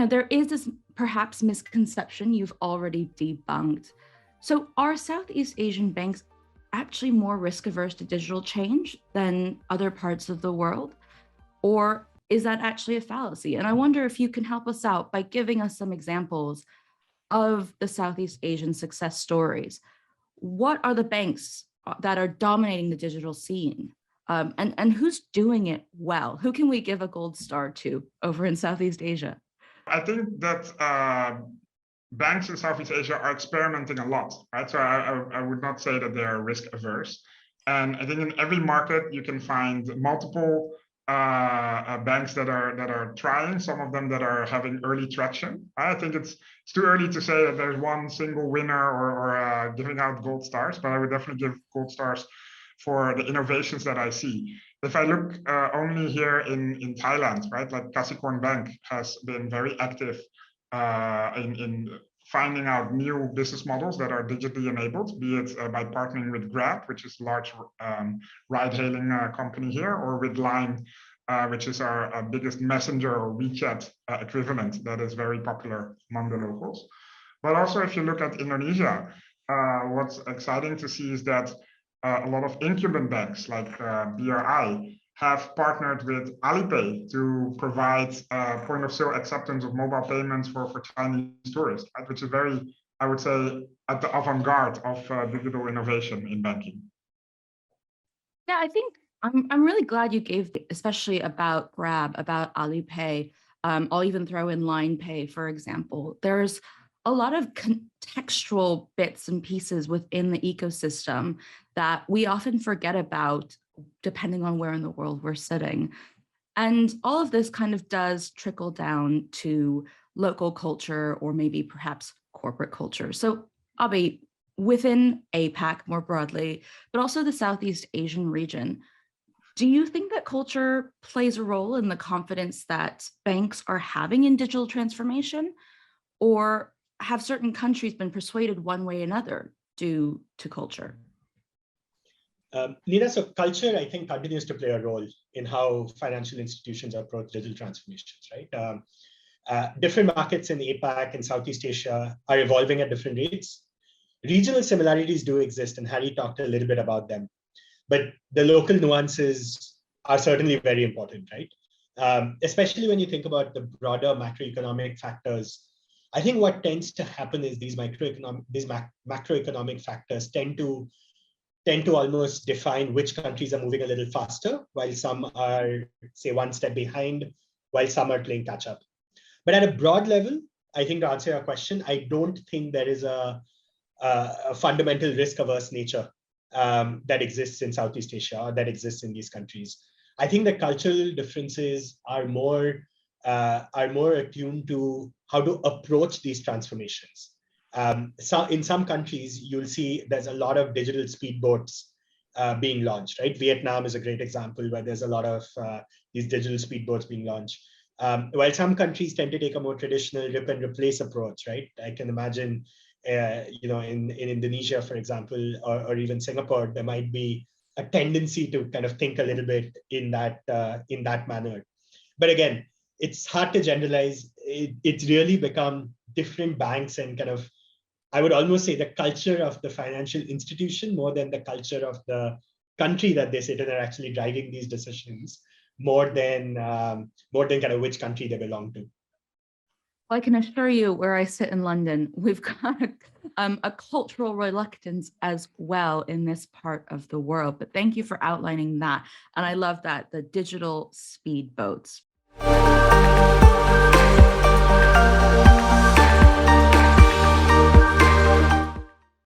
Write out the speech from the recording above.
there is this perhaps misconception you've already debunked. So are Southeast Asian banks actually more risk averse to digital change than other parts of the world? Or is that actually a fallacy? And I wonder if you can help us out by giving us some examples of the Southeast Asian success stories. What are the banks that are dominating the digital scene? And who's doing it well? Who can we give a gold star to over in Southeast Asia? I think that banks in Southeast Asia are experimenting a lot, right? So I would not say that they are risk averse. And I think in every market you can find multiple banks that are trying, some of them that are having early traction. I think it's too early to say that there's one single winner or giving out gold stars, but I would definitely give gold stars for the innovations that I see. If I look only here in Thailand, right, like Kasikorn Bank has been very active in finding out new business models that are digitally enabled, be it by partnering with Grab, which is a large ride-hailing company here, or with Line, which is our biggest messenger or WeChat equivalent that is very popular among the locals. But also if you look at Indonesia, what's exciting to see is that a lot of incumbent banks like BRI have partnered with Alipay to provide point of sale acceptance of mobile payments for Chinese tourists, right? Which is very, I would say, at the avant-garde of digital innovation in banking. Yeah, I think I'm really glad you gave, especially about Grab, about Alipay. I'll even throw in Line Pay, for example. There's a lot of contextual bits and pieces within the ecosystem that we often forget about depending on where in the world we're sitting. And all of this kind of does trickle down to local culture or maybe perhaps corporate culture. So Abhi, within APAC more broadly, but also the Southeast Asian region, do you think that culture plays a role in the confidence that banks are having in digital transformation? Or have certain countries been persuaded one way or another due to culture? Nina, so culture, I think, continues to play a role in how financial institutions approach digital transformations, right? Different markets in APAC and Southeast Asia are evolving at different rates. Regional similarities do exist, and Harry talked a little bit about them. But the local nuances are certainly very important, right? Especially when you think about the broader macroeconomic factors. I think what tends to happen is these macroeconomic factors tend to almost define which countries are moving a little faster, while some are, say, one step behind, while some are playing catch up. But at a broad level, I think to answer your question, I don't think there is a fundamental risk-averse nature that exists in Southeast Asia or that exists in these countries. I think the cultural differences are more attuned to how to approach these transformations. So in some countries, you'll see there's a lot of digital speedboats being launched, right? Vietnam is a great example where there's a lot of these digital speedboats being launched. While some countries tend to take a more traditional rip and replace approach, right? I can imagine, in Indonesia, for example, or even Singapore, there might be a tendency to kind of think a little bit in that manner. But again, it's hard to generalize. It's really become different banks and kind of, I would almost say, the culture of the financial institution more than the culture of the country that they sit in are actually driving these decisions more than kind of which country they belong to. Well, I can assure you, where I sit in London, we've got a cultural reluctance as well in this part of the world. But thank you for outlining that. And I love that, the digital speedboats.